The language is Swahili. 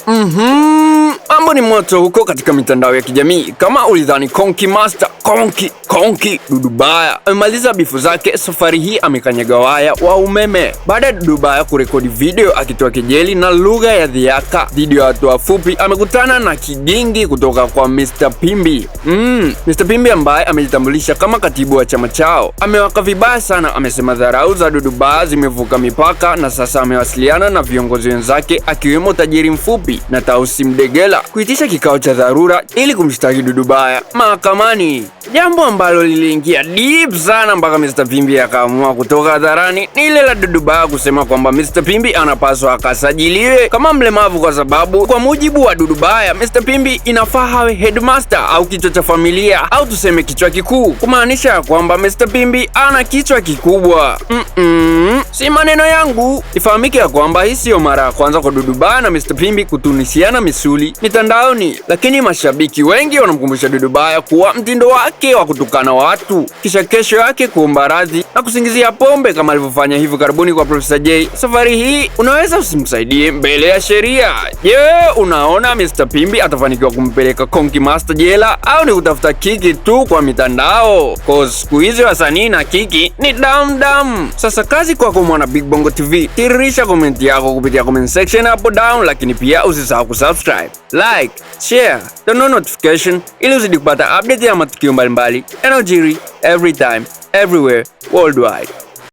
Mambo ni moto huko katika mitandao ya kijamii. Kama ulidhani Konki Master Konki Dudubaya amemaliza bifu zake, safari hii amekanyaga waya wa umeme baada ya Dudubaya kurekodi video akitoa kejeli na lugha ya dhiaka dhidi ya watu wafupi. Amekutana na kigingi kutoka kwa Mr. Pimbi. Mr. Pimbi ambaye amejitambulisha kama katibu wa chama chao amewaka vibaya sana. Amesema dharau za Dudubaya zimevuka mipaka na sasa amewasiliana na viongozi wenzake akiwemo tajiri mfupi na Tausi Mdegela kuitisha kikao cha dharura ili kumshtaki Dudubaya mahakamani, jambo ambalo liliingia deep sana mpaka Mr. Pimbi akaamua kutoka hadharani. Ni ile la Dudubaya kusema kwamba Mr. Pimbi anapaswa akasajiliwe kama mlemavu kwa sababu kwa mujibu wa Dudubaya, Mr. Pimbi inafaa hawe headmaster au kichwa cha familia au tuseme kichwa kikuu, kumaanisha kwamba Mr. Pimbi ana kichwa kikubwa. Si maneno yangu. Ifahamike ya kwamba hii sio mara ya kwanza kwa Dudubaya na Mr. Pimbi kutunisiana misuli mitandaoni, lakini mashabiki wengi wanamkumbusha Dudubaya kuwa mtindo wake wa kutukana watu kisha kesho yake kuomba radhi na kusingizia pombe kama alivyofanya hivi karibuni kwa Professor Jay, safari hii unaweza usimsaidie mbele ya sheria. Je, unaona Mr. Pimbi atafanikiwa kumpeleka Konki Master jela au ni kutafuta kiki tu kwa mitandao? Cause siku hizi wasanii na kiki ni dam. Sasa kazi kwako mwana Big Bongo TV, tiririsha komenti yako kupitia comment section hapo down, lakini pia usisahau kusubscribe, like, share, turn on notification ili uzidi kupata update ya matukio mbalimbali yanayojiri every time, everywhere, worldwide.